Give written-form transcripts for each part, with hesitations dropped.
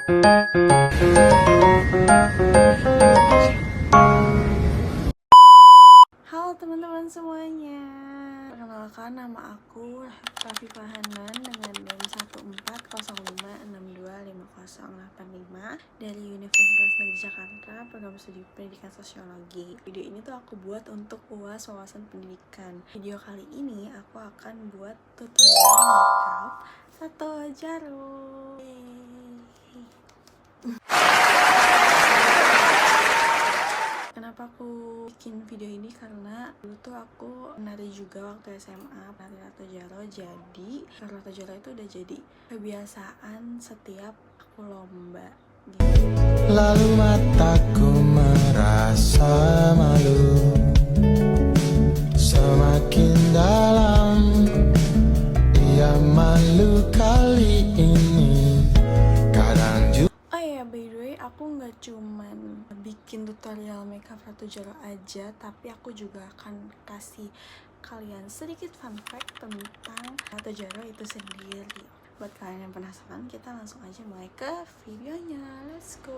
Halo teman-teman semuanya, perkenalkan nama aku Raffi Fahanan dengan NIM 140562585 dari Universitas Negeri Jakarta, program studi pendidikan sosiologi. Video ini tuh aku buat untuk UAS wawasan pendidikan. Video kali ini aku akan buat tutorial makeup tato jarum. Kenapa aku bikin video ini? Karena dulu tuh aku menari juga waktu SMA, menari tato jaro. Jadi tato jaro itu udah jadi kebiasaan setiap aku lomba gitu. Lalu mataku merasa malu, semakin dalam ia malu kali ini. Kadang juga Oh ya, by the way, aku nggak cuman bikin tutorial makeup tato jaro aja, tapi aku juga akan kasih kalian sedikit fun fact tentang tato jaro itu sendiri. Buat kalian yang penasaran, kita langsung aja mulai ke videonya. Let's go.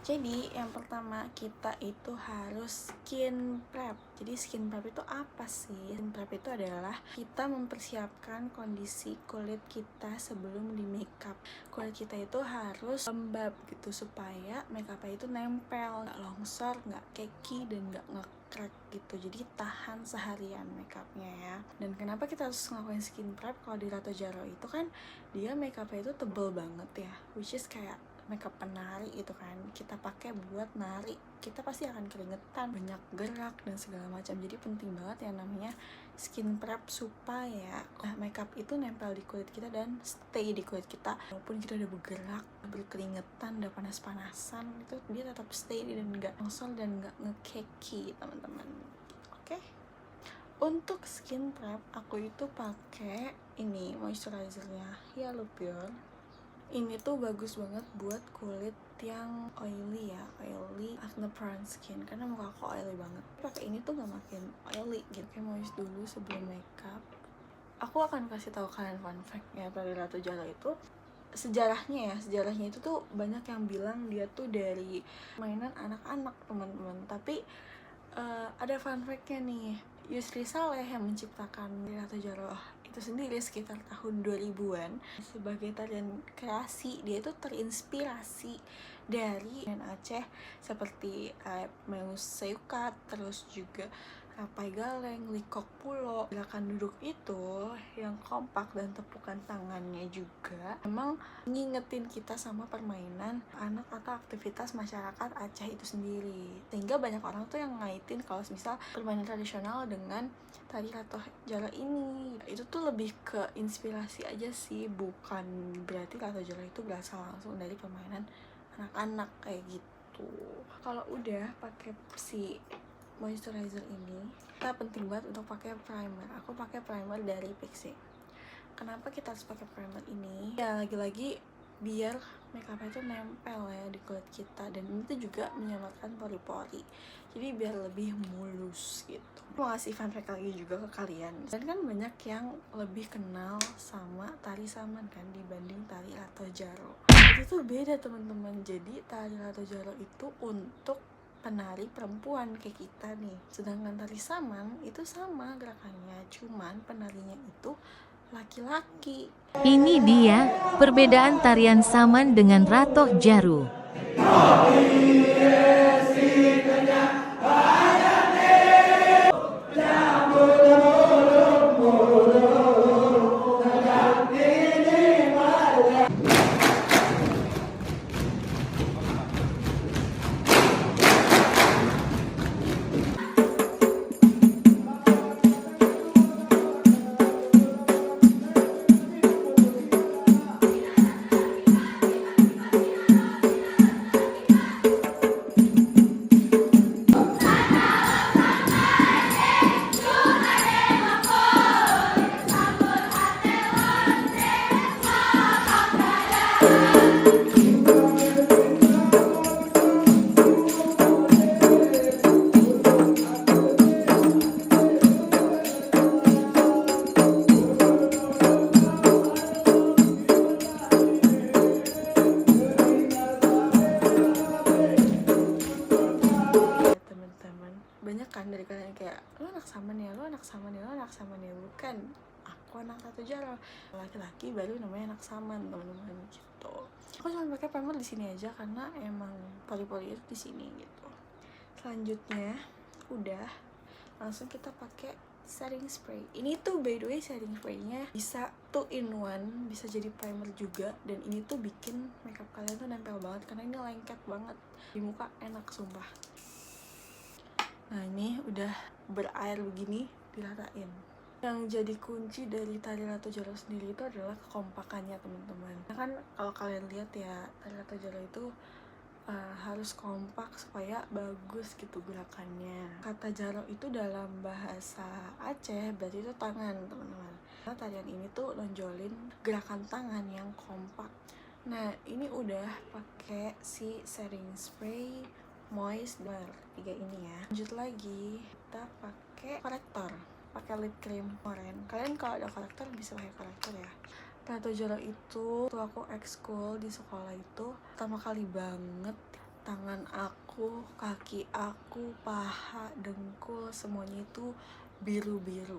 Jadi yang pertama kita itu harus skin prep. Jadi skin prep itu apa sih? Skin prep itu adalah kita mempersiapkan kondisi kulit kita sebelum di makeup. Kulit kita itu harus lembab gitu supaya makeupnya itu nempel, nggak longsor, nggak keki, dan nggak nge-crack gitu. Jadi tahan seharian makeupnya ya. Dan kenapa kita harus ngelakuin skin prep? Kalau di tato jaro itu kan dia makeupnya itu tebel banget ya, which is kayak makeup penari itu kan, kita pakai buat nari, kita pasti akan keringetan, banyak gerak dan segala macam. Jadi penting banget yang namanya skin prep supaya makeup itu nempel di kulit kita dan stay di kulit kita walaupun kita udah bergerak, berkeringetan, udah panas-panasan, itu dia tetap stay dan nggak longsor dan nggak ngekeki teman-teman. Oke? Untuk skin prep aku itu pakai ini moisturizernya Hyaluron. Ini tuh bagus banget buat kulit yang oily ya, oily acne prone skin, karena muka aku oily banget. Pakai ini tuh gak makin oily gitu. Kayak moist dulu sebelum makeup. Aku akan kasih tahu kalian fun fact ya dari tato jaro itu. Sejarahnya itu tuh banyak yang bilang dia tuh dari mainan anak-anak teman-teman. Tapi ada fun fact-nya nih. Yusri Saleh yang menciptakan tato jaro itu sendiri sekitar tahun 2000-an sebagai tarian kreasi. Dia itu terinspirasi dari tarian Aceh seperti Meus Seukat, terus juga Rapai Galeng, Likok Pulo. Gerakan duduk itu yang kompak dan tepukan tangannya juga emang ngingetin kita sama permainan anak atau aktivitas masyarakat Aceh itu sendiri. Sehingga banyak orang tuh yang ngaitin kalau misal permainan tradisional dengan tari tato jaro ini. Itu tuh lebih ke inspirasi aja sih, bukan berarti tato jaro itu berasal langsung dari permainan anak-anak kayak gitu. Kalau udah pakai si moisturizer ini, kita penting banget untuk pakai primer. Aku pakai primer dari Pixi. Kenapa kita harus pakai primer ini? Ya lagi-lagi biar makeupnya itu nempel ya di kulit kita, dan itu juga menyelamatkan pori-pori. Jadi biar lebih mulus gitu. Mau ngasih fun fact lagi juga ke kalian. Dan kan banyak yang lebih kenal sama tari saman kan dibanding tari tato jaro. Itu tuh beda teman-teman. Jadi tari tato jaro itu untuk penari perempuan kayak kita nih, sedangkan tari saman itu sama gerakannya, cuman penarinya itu laki-laki. Ini dia perbedaan tarian saman dengan ratoh jaru. anak Saman ya, lo anak Saman ya, lo anak Saman ya. Bukan, aku anak Ratu Jaro, laki-laki baru namanya anak Saman, teman-teman gitu. Aku cuma pakai primer di sini aja karena emang pori-pori itu di sini gitu. Selanjutnya udah langsung kita pakai setting spray. Ini tuh by the way setting spraynya bisa 2 in 1, bisa jadi primer juga, dan ini tuh bikin makeup kalian tuh nempel banget karena ini lengket banget di muka, enak sumpah. Nah ini udah berair begini, diratain. Yang jadi kunci dari tari Ratu Jaro sendiri itu adalah kekompakannya teman-teman. Nah, kan kalau kalian lihat ya, tari Ratu Jaro itu harus kompak supaya bagus gitu gerakannya. Kata Jaro itu dalam bahasa Aceh berarti itu tangan teman-teman. Nah, tarian ini tuh nonjolin gerakan tangan yang kompak. Nah ini udah pakai si setting spray moisturizer 3 ini ya. Lanjut lagi kita pakai korektor, pakai lip cream oren. Kalian kalau ada korektor bisa pakai korektor ya. Ratu Jaro itu tuh aku ekskul di sekolah itu pertama kali banget tangan aku, kaki aku, paha, dengkul semuanya itu biru-biru.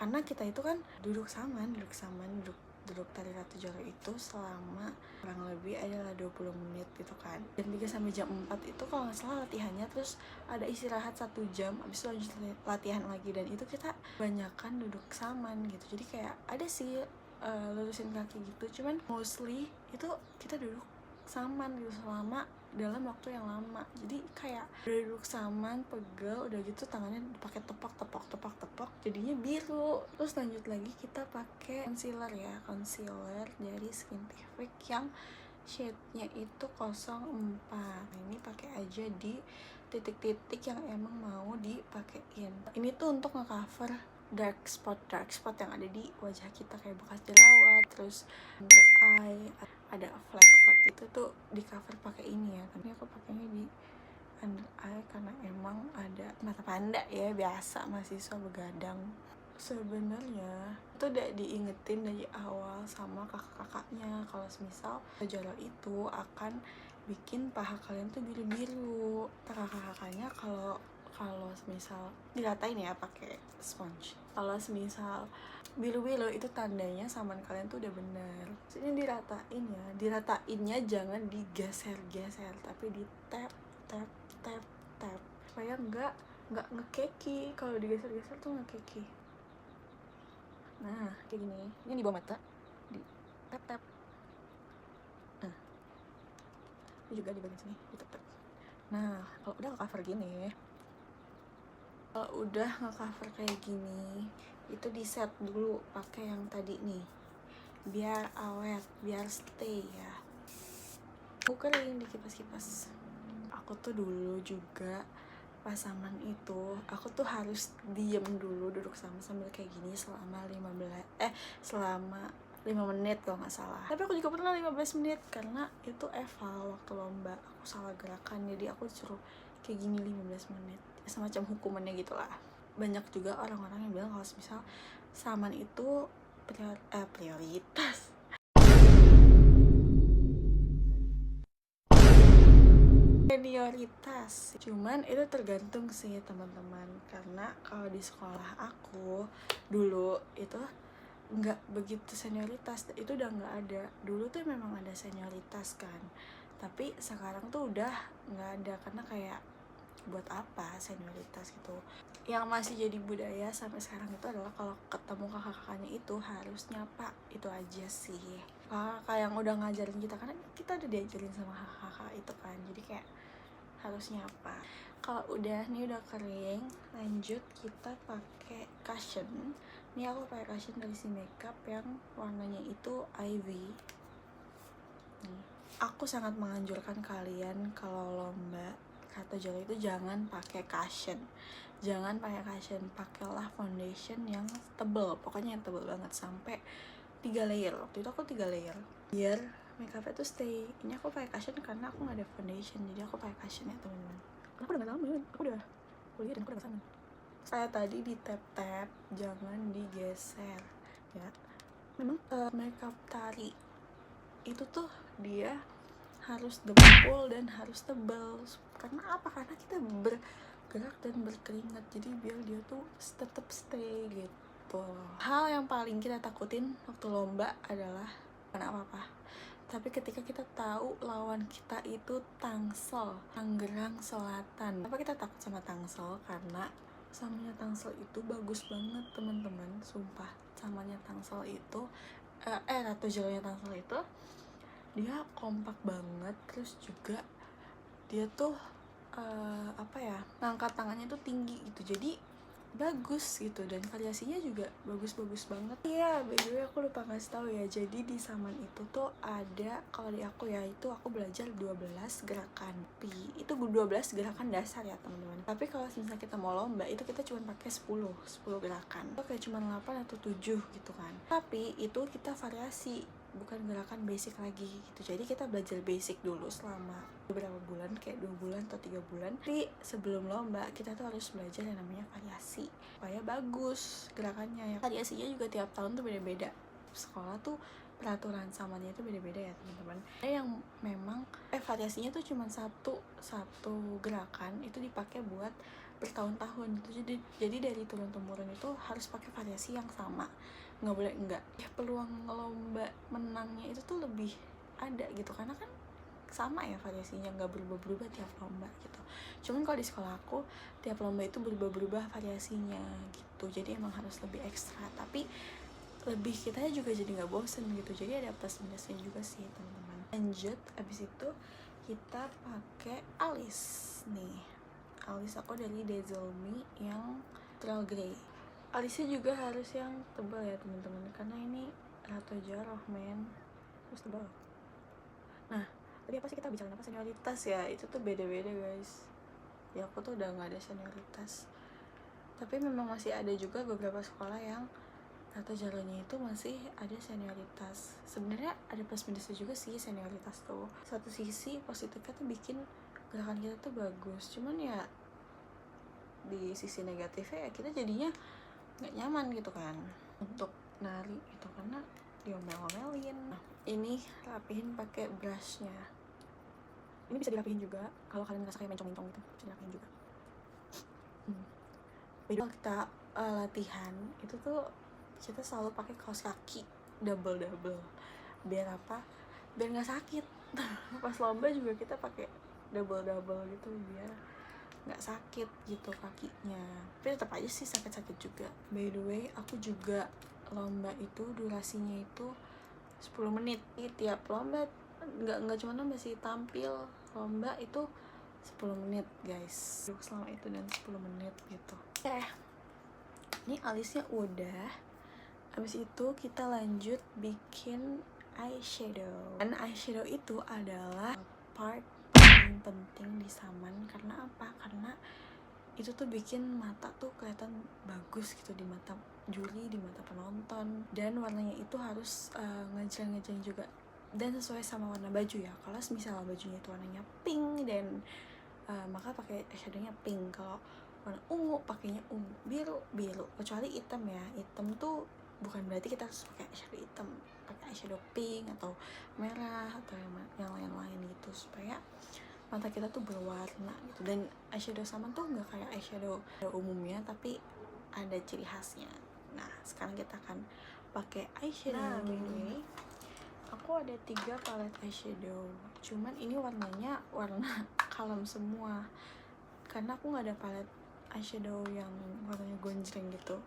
Karena kita itu kan duduk duduk tari Ratu Jaro itu selama kurang lebih adalah 20 menit gitu kan. Jam 3 sampai jam 4 itu kalau nggak salah latihannya, terus ada istirahat 1 jam, abis itu lanjut latihan lagi, dan itu kita banyakan duduk saman gitu. Jadi kayak ada sih lurusin kaki gitu, cuman mostly itu kita duduk saman gitu selama dalam waktu yang lama. Jadi kayak udah duduk saman, pegel, udah gitu tangannya pakai tepok jadinya biru. Terus lanjut lagi kita pakai concealer ya, concealer dari Skintific yang shade-nya itu 04. Nah, ini pakai aja di titik-titik yang emang mau dipakein. Ini tuh untuk ngecover dark spot yang ada di wajah kita, kayak bekas jerawat, terus under eye, ada flek itu tuh di cover pakai ini ya. Tapi aku pakainya di under eye karena emang ada mata panda ya, biasa mahasiswa begadang. Sebenarnya itu udah diingetin dari awal sama kakak-kakaknya kalau semisal Jaro itu akan bikin paha kalian tuh biru-biru. Kakak-kakaknya kalau semisal diratain ya pakai sponge, kalau semisal biru-biru itu tandanya saman kalian tuh udah bener. Ini diratain ya, diratainnya jangan digeser-geser tapi di tap supaya nggak ngekeki. Kalau digeser-geser tuh ngekeki. Nah kayak gini, ini di bawah mata di tap. Nah ini juga di bagian sini di tap. Nah kalau udah cover gini, kalau udah nge-cover kayak gini, itu di set dulu pakai yang tadi nih, biar awet, biar stay ya. Aku kering di kipas-kipas. Aku tuh dulu juga pas saman itu, aku tuh harus diem dulu, duduk sama sambil kayak gini selama 5 menit kalau nggak salah. Tapi aku juga pernah 15 menit karena itu eval waktu lomba. Aku salah gerakan, jadi aku disuruh kayak gini 15 menit. Semacam hukumannya gitulah. Banyak juga orang-orang yang bilang kalau misal saman itu prioritas. Senioritas. Cuman itu tergantung sih teman-teman, karena kalau di sekolah aku dulu itu nggak begitu senioritas, itu udah nggak ada. Dulu tuh memang ada senioritas kan, tapi sekarang tuh udah nggak ada karena kayak buat apa senioritas gitu. Yang masih jadi budaya sampai sekarang itu adalah kalau ketemu kakak-kakaknya itu harus nyapa, itu aja sih. Kakak yang udah ngajarin kita, karena kita udah diajarin sama kakak itu kan, jadi kayak harus nyapa. Kalau udah nih udah kering, lanjut kita pakai cushion. Ini aku pakai cushion dari si makeup yang warnanya itu Ivy. Nih, aku sangat menganjurkan kalian kalau lomba Ratu Jaro itu jangan pakai cushion. Jangan pakai cushion, pakailah foundation yang tebel. Pokoknya yang tebel banget sampai 3 layer. Waktu itu aku 3 layer. Biar makeupnya tuh stay. Ini aku pakai cushion karena aku nggak ada foundation, jadi aku pakai cushion ya teman-teman. Aku udah nggak saman, aku udah kuliah dan aku udah nggak saman. Saya tadi di tap, jangan digeser ya. Memang makeup tari itu tuh dia harus dempul dan harus tebal. Karena apa? Karena kita bergerak dan berkeringat, jadi biar dia tuh tetap stay gitu. Hal yang paling kita takutin waktu lomba adalah bukan apa-apa, tapi ketika kita tahu lawan kita itu Tangsel, Tangerang Selatan. Kenapa kita takut sama Tangsel? Karena samanya Tangsel itu bagus banget teman-teman, sumpah. Samanya Tangsel itu Ratu Jalonya Tangsel itu dia kompak banget, terus juga dia tuh ngangkat tangannya tuh tinggi gitu, jadi bagus gitu, dan variasinya juga bagus-bagus banget. Iya, by the way aku lupa ngasih tahu ya, jadi di Saman itu tuh ada, kalau di aku ya, itu aku belajar 12 gerakan itu 12 gerakan dasar ya teman-teman. Tapi kalau misalnya kita mau lomba itu kita cuma pakai 10 gerakan, itu kayak cuma 8 atau 7 gitu kan. Tapi itu kita variasi, bukan gerakan basic lagi gitu. Jadi kita belajar basic dulu selama beberapa bulan, kayak 2 bulan atau 3 bulan. Tapi sebelum lomba kita tuh harus belajar yang namanya variasi supaya bagus gerakannya ya. Variasinya juga tiap tahun tuh beda-beda. Sekolah tuh peraturan samanya itu beda-beda ya teman-teman. Ada yang memang variasinya tuh cuma satu gerakan itu dipakai buat bertahun-tahun gitu. Jadi dari turun-temurun itu harus pakai variasi yang sama, nggak boleh enggak ya. Peluang lomba menangnya itu tuh lebih ada gitu, karena kan sama ya variasinya, nggak berubah-berubah tiap lomba gitu. Cuman kalau di sekolah aku tiap lomba itu berubah-berubah variasinya gitu, jadi emang harus lebih ekstra, tapi lebih kitanya juga jadi nggak bosen gitu. Jadi ada plus minusnya juga sih teman-teman. Lanjut, abis itu kita pakai alis nih. Alis aku dari Dazzle-Me yang Trail Grey. Alisnya juga harus yang tebal ya teman-teman, karena ini Ratu Jaro men, terus tebal. Nah, tadi apa sih kita bicara apa, senioritas ya, itu tuh beda-beda guys. Ya aku tuh udah nggak ada senioritas, tapi memang masih ada juga beberapa sekolah yang Ratu Jaronya itu masih ada senioritas. Sebenarnya ada plus minusnya juga sih senioritas tuh. Satu sisi positifnya tuh bikin gerakan kita tuh bagus, cuman ya di sisi negatifnya ya kita jadinya nggak nyaman gitu kan untuk nari gitu, karena diomel-omelin. Nah, ini rapihin pakai brushnya. Ini bisa dirapihin juga kalau kalian ngerasa kayak mencong-mencong gitu, bisa dirapihin juga. Kalau kita latihan itu tuh kita selalu pakai kaos kaki double. Biar apa? Biar nggak sakit. Pas lomba juga kita pakai double gitu biar nggak sakit gitu kakinya. Tapi tetap aja sih sakit juga. By the way, aku juga lomba itu durasinya itu 10 menit. Tiap lomba nggak cuma lomba sih, tampil lomba itu 10 menit guys. Selama itu dan 10 menit gitu. Oke, ini alisnya udah. Habis itu kita lanjut bikin eyeshadow. Dan eyeshadow itu adalah part paling penting di Saman. Karena apa? Karena itu tuh bikin mata tuh kelihatan bagus gitu di mata juri, di mata penonton. Dan warnanya itu harus ngejreng juga, dan sesuai sama warna baju ya. Kalau misalnya bajunya itu warnanya pink, dan maka pakai eyeshadownya pink. Kalau warna ungu pakainya ungu, biru. Kecuali hitam ya, hitam tuh bukan berarti kita harus pakai eyeshadow hitam, pakai eyeshadow pink atau merah atau yang lain-lain gitu, supaya mata kita tuh berwarna gitu. Dan eyeshadow Saman tuh nggak kayak eyeshadow umumnya, tapi ada ciri khasnya. Nah, sekarang kita akan pakai eyeshadow. Nah, ini aku ada 3 palet eyeshadow, cuman ini warnanya warna kalem semua, karena aku nggak ada palet eyeshadow yang warnanya gonjreng gitu.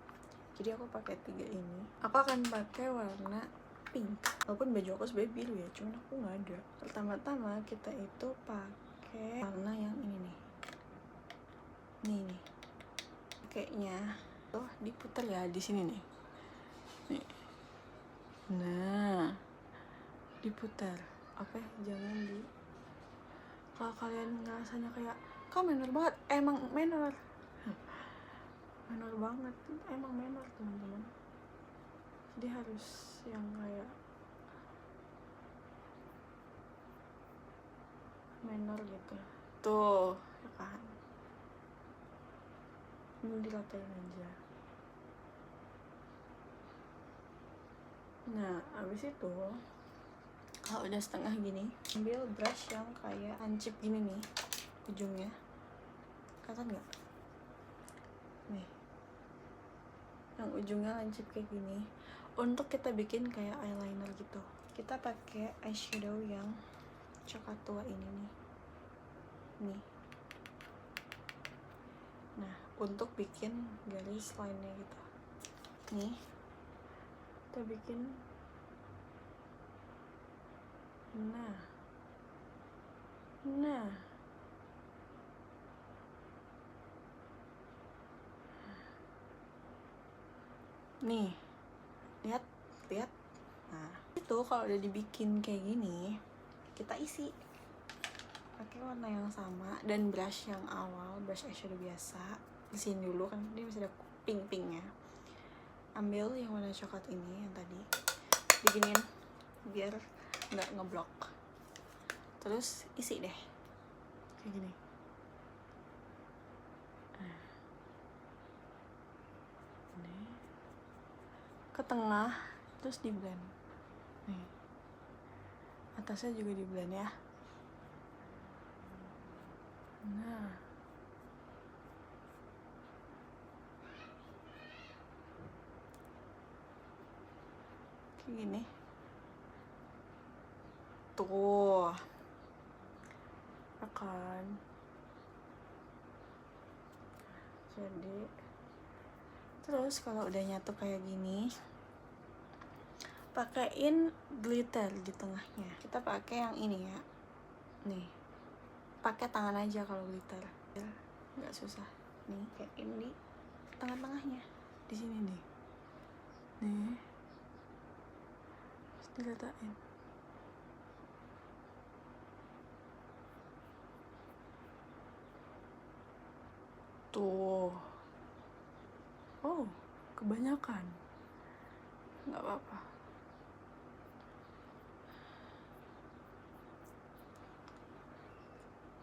Jadi aku pakai 3 ini. Aku akan pakai warna pink, walaupun baju aku sebenarnya biru ya, cuman aku nggak ada. Pertama-tama kita itu pakai warna yang ini nih. Nih. Pakainya tuh diputar ya di sini nih. Nah, diputar. Oke, jangan di. Kalau kalian ngerasanya kayak kok minor banget, emang minor. Minor banget, emang minor teman-teman. Jadi harus yang kayak minor gitu. Tuh, ya kan. Ini diratain aja. Nah, abis itu kalau udah setengah gini, ambil brush yang kayak lancip gini nih ujungnya. Kelihatan nggak? yang ujungnya lancip kayak gini. Untuk kita bikin kayak eyeliner gitu, kita pakai eyeshadow yang coklat tua ini nih. Nah, untuk bikin garis line-nya gitu nih, kita bikin. Nah nih, lihat. Nah, itu kalau udah dibikin kayak gini, kita isi pakai warna yang sama dan brush yang awal, brush eyeshadow biasa. Di sini dulu kan dia masih ada pink-pinknya. Ambil yang warna coklat ini yang tadi, bikinin biar nggak ngeblok. Terus isi deh kayak gini. Ini ke tengah, terus di blend nih, atasnya juga di blend ya. Nah, kayak gini tuh akan jadi. Terus kalau udah nyatu kayak gini, pakein glitter di tengahnya. Kita pakai yang ini ya, nih, pakai tangan aja kalau glitter, nggak susah. Nih, pakein di tengah-tengahnya, di sini nih, terus diletakkan. Tuh, oh, kebanyakan, nggak apa-apa.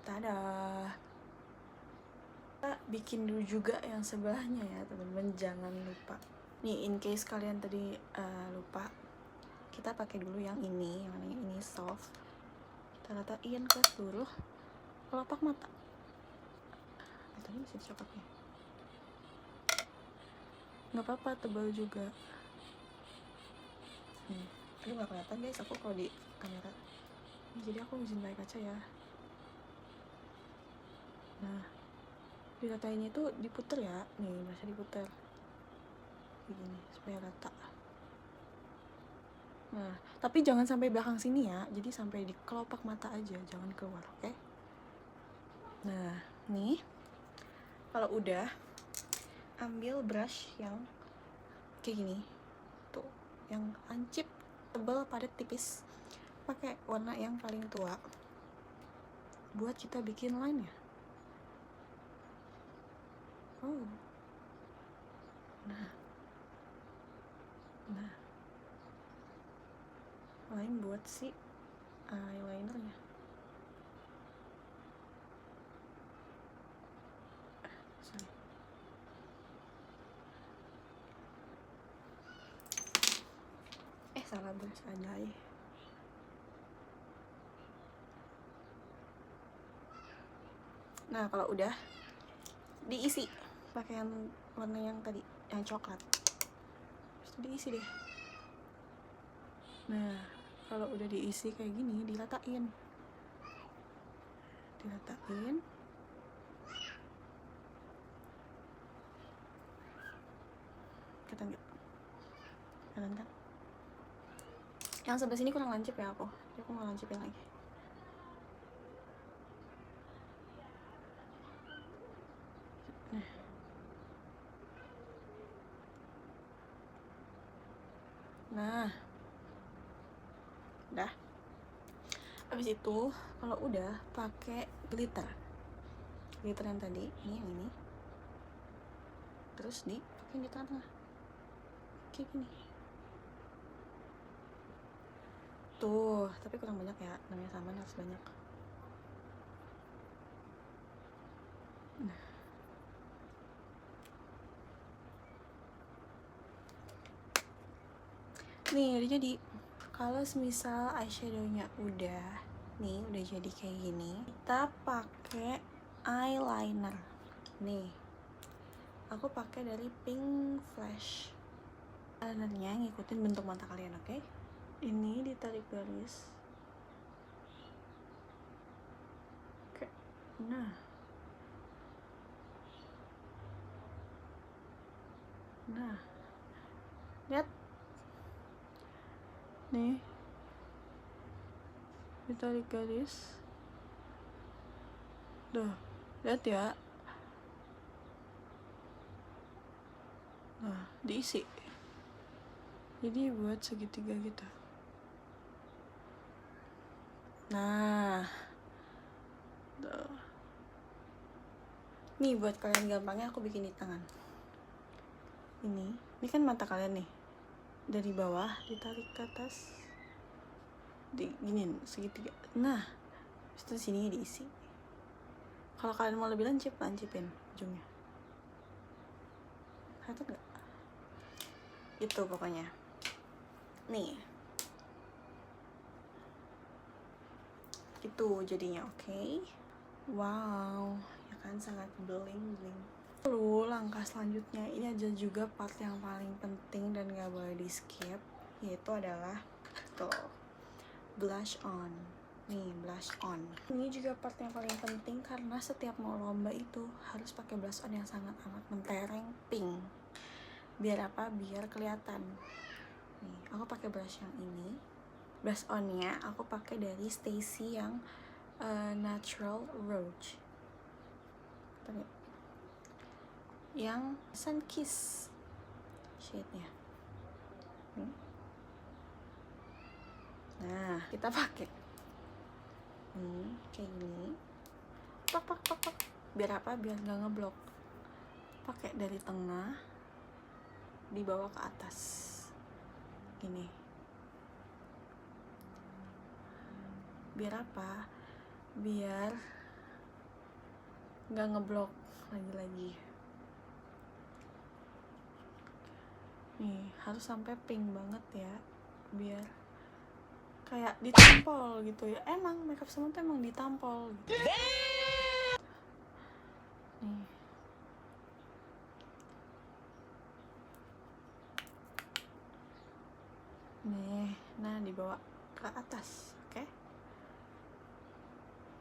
Dadah. Kita bikin dulu juga yang sebelahnya ya teman-teman, jangan lupa. Nih, in case kalian tadi lupa, kita pakai dulu yang ini, yang ini soft. Kita ratain ke seluruh kelopak mata. Tadi masih coklatnya, nggak apa-apa, tebal juga. Aduh, nggak kelihatan guys aku kalau di kamera, jadi aku izin pakai kaca ya. Nah, diratainya itu diputer ya, nih masih diputer begini supaya rata. Nah, tapi jangan sampai belakang sini ya, jadi sampai di kelopak mata aja, jangan keluar, oke? Nah, nih kalau udah, ambil brush yang kayak gini tuh, yang lancip, tebal, padat, tipis. Pakai warna yang paling tua buat kita bikin line ya. Oh, nah, line buat si eyelinernya. Sorry. Salah brush aja ya. Nah, kalau udah diisi pakai yang warna yang tadi, yang coklat, terus diisi deh. Nah, kalau udah diisi kayak gini, diratain. Kelihatan nggak? Kelihatan kan? Yang sebelah sini kurang lancip ya aku, jadi aku mau lancipin lagi. Nah, udah. Habis itu kalau udah, pakai glitter yang tadi, ini yang ini, terus pakai di tengah-tengah kayak gini. Tuh, tapi kurang banyak ya, namanya saman harus banyak. Nah, nih udah jadi. Kalau semisal eyeshadownya udah jadi kayak gini, kita pakai eyeliner nih. aku pakai dari Pink Flash. Eyelinernya ngikutin bentuk mata kalian, oke? Ini ditarik garis. Oke. Nah, lihat nih, ditarik garis. Duh, lihat ya. Nah, diisi. Jadi buat segitiga gitu. Nah, tuh. Nih buat kalian gampangnya aku bikin di tangan. Ini kan mata kalian nih. Dari bawah ditarik ke atas. Diginin segitiga. Nah, terus sini diisi. Kalau kalian mau lebih lancipin ujungnya. Kelihatan nggak? Itu pokoknya. Nih. Itu jadinya, oke? Wow, ya kan sangat bling bling. Lalu langkah selanjutnya, ini aja juga part yang paling penting dan gak boleh di skip, yaitu adalah tuh, blush on. Nih, blush on. Ini juga part yang paling penting karena setiap mau lomba itu harus pakai blush on yang sangat amat mentereng pink. Biar apa? Biar kelihatan. Nih, aku pakai blush yang ini. Blush onnya aku pakai dari Stacy yang Natural Rouge. Yang Sun Kiss shade-nya. Nah, kita pakai kayak gini. Pak. Biar apa? Biar nggak ngeblok. Pakai dari tengah dibawa ke atas. Gini. Biar apa? Biar nggak ngeblok lagi. Nih, harus sampai pink banget ya, biar kayak ditampol gitu ya. Emang makeup semua tuh emang ditampol gitu. Nih, nah dibawa ke atas, oke?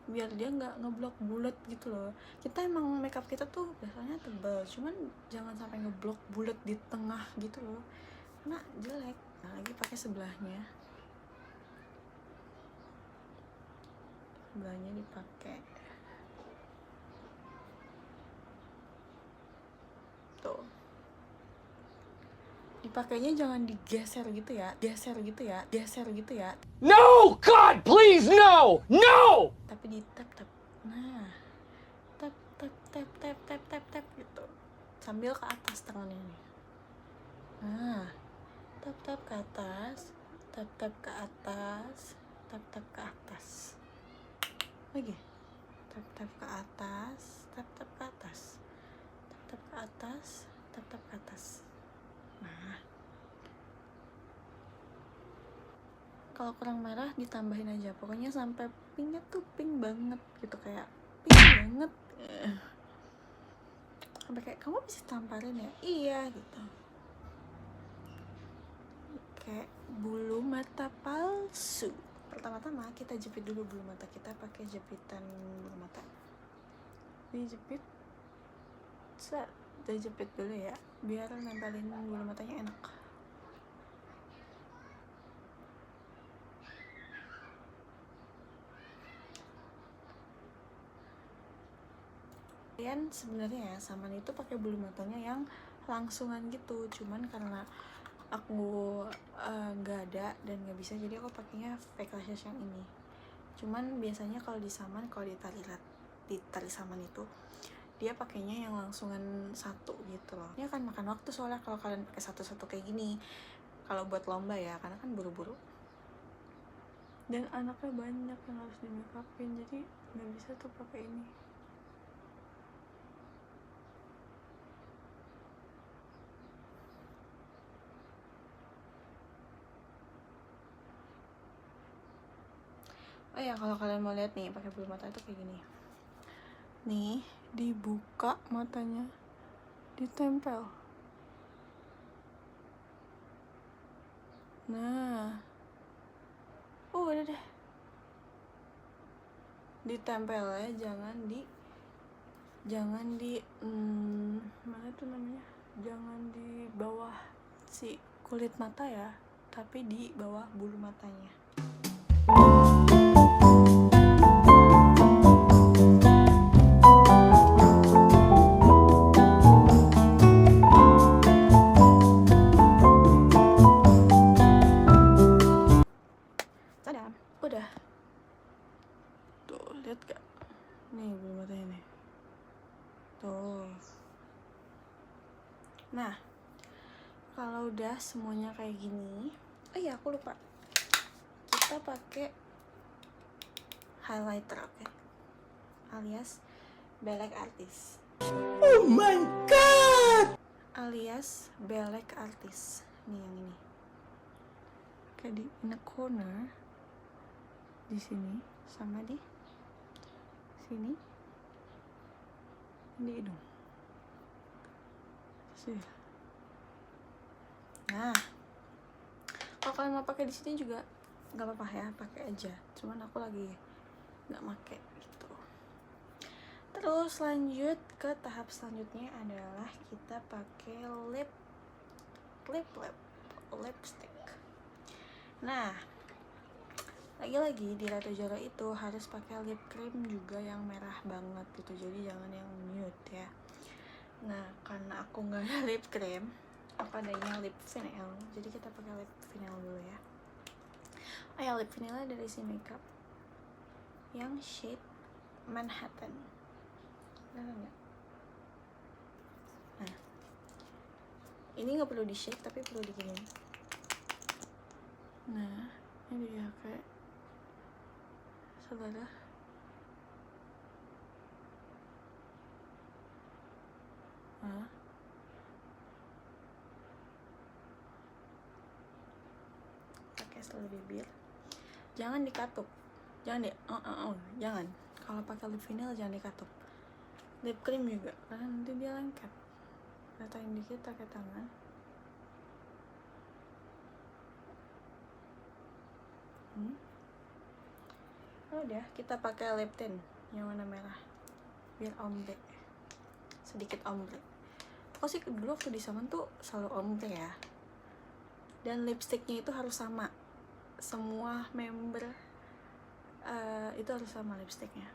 Biar dia nggak ngeblok bulat gitu loh. Kita emang makeup kita tuh biasanya tebal, cuman jangan sampai ngeblok bulat di tengah gitu loh, karena jelek. Nah, lagi pakai sebelahnya dipakai tuh. Dipakainya jangan digeser gitu ya, geser gitu ya. No, God, please, no, no. Tapi di tap. Nah, tap gitu. Sambil ke atas tangannya nih. Nah, tap ke atas, tap ke atas, tap ke atas. Lagi. Tap ke atas, tap ke atas. Tap ke atas, tap ke atas. Nah, kalau kurang merah ditambahin aja, pokoknya sampai pinknya tuh pink banget gitu, kayak pink banget, sampai kayak kamu bisa tamparin ya, iya gitu, kayak bulu mata palsu. Pertama-tama kita jepit dulu bulu mata kita pakai jepitan bulu mata. Dijepit, dijepit dulu ya, biar nempelin bulu matanya enak. Kalian sebenarnya ya Saman itu pakai bulu matanya yang langsungan gitu, cuman karena aku nggak ada dan nggak bisa, jadi aku pakainya fake lashes yang ini. Cuman biasanya kalau di Saman, kalau di tali Saman itu dia pakainya yang langsungan satu gitu loh. Ini akan makan waktu soalnya kalau kalian pakai satu-satu kayak gini, kalau buat lomba ya, karena kan buru-buru dan anaknya banyak yang harus di make upin, jadi nggak bisa tuh pakai ini. Oh ya, kalau kalian mau lihat nih pakai bulu mata itu kayak gini. Nih, dibuka matanya. ditempel. Nah, udah deh, ditempel ya, jangan di mana tuh namanya, jangan di bawah si kulit mata ya, tapi di bawah bulu matanya. Udah tuh, lihat gak nih bulu matanya nih tuh. Nah, kalau udah semuanya kayak gini, oh iya aku lupa, kita pakai highlighter, oke? Alias belek artis. Oh my god! Alias belek artis. Nih yang ini. Kayak di in a corner, di sini sama di sini, di hidung. Sih. Nah, kalau kalian mau pakai di sini juga nggak apa-apa ya, pakai aja. Cuman aku lagi nggak pakai gitu. Terus lanjut ke tahap selanjutnya adalah kita pakai lipstick. Nah, lagi-lagi di Ratu Jaro itu harus pakai lip cream juga yang merah banget gitu, jadi jangan yang nude ya. Nah, karena aku nggak ada lip cream, aku adanya lip vinyl, jadi kita pakai lip vinyl dulu ya. Oh ya, lip vinyl dari si Makeup yang shade Manhattan. Nah, ini nggak perlu di shake tapi perlu diginin. Nah, ini dia kayak saudara. Pakai setelah bibir, jangan dikatup, jangan jangan. Kalau pakai lip vinyl jangan dikatup. Lip cream juga, karena nanti dia lengket. Ratain dikit pakai tangan. Udah, kita pakai lip tint yang warna merah biar ombre, sedikit ombre. Aku sih dulu waktu di Saman tuh selalu ombre ya. Dan lipsticknya itu harus sama, semua member itu harus sama lipsticknya.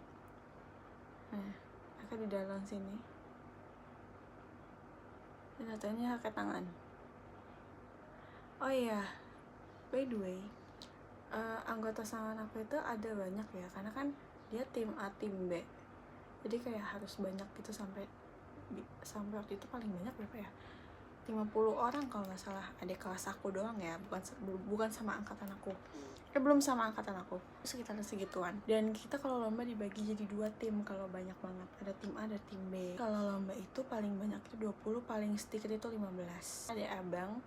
Nah, akan di dalam sini. Dan katanya pakai tangan. Oh iya, by the way, anggota Saman aku itu ada banyak ya, karena kan dia tim A tim B, jadi kayak harus banyak gitu, sampai waktu itu paling banyak berapa ya, 50 orang kalau nggak salah. Adik kelas aku doang ya, bukan sama angkatan aku, belum sama angkatan aku, sekitar segituan. Dan kita kalau lomba dibagi jadi 2 tim kalau banyak banget, ada tim A, ada tim B. Kalau lomba itu paling banyak itu 20, paling sedikit itu 15. Ada abang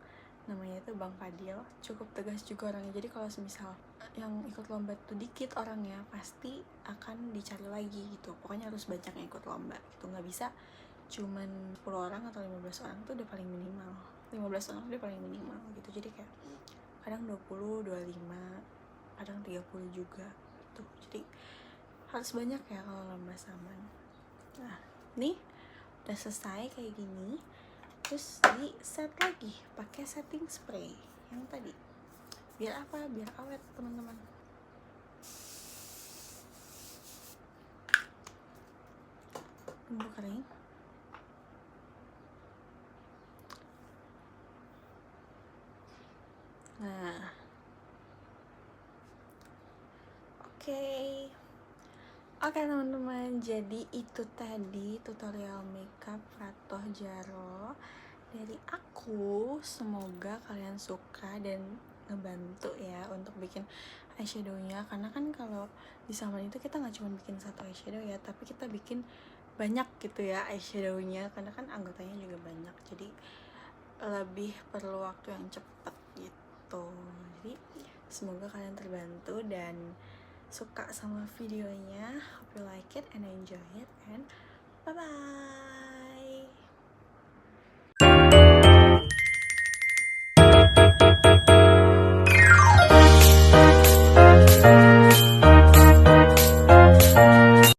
namanya itu Bang Fadil, cukup tegas juga orangnya. Jadi kalau semisal yang ikut lomba tuh dikit orangnya, pasti akan dicari lagi gitu. Pokoknya harus banyak yang ikut lomba gitu, nggak bisa cuman 10 orang atau 15 orang tuh udah paling minimal. 15 orang udah paling minimal gitu. Jadi kayak kadang 20, 25, kadang 30 juga gitu. Jadi harus banyak ya kalau lomba Saman. Nah, nih udah selesai kayak gini. Terus di set lagi pakai setting spray yang tadi. Biar apa? Biar awet, teman-teman. Tunggu kering. Nah, Oke teman-teman, jadi itu tadi tutorial makeup Ratoh Jaro dari aku. Semoga kalian suka dan ngebantu ya untuk bikin eyeshadownya, karena kan kalau di Saman itu kita nggak cuma bikin satu eyeshadow ya, tapi kita bikin banyak gitu ya eyeshadownya, karena kan anggotanya juga banyak, jadi lebih perlu waktu yang cepat gitu. Jadi semoga kalian terbantu dan suka sama videonya. Hope you like it and enjoy it, and bye bye.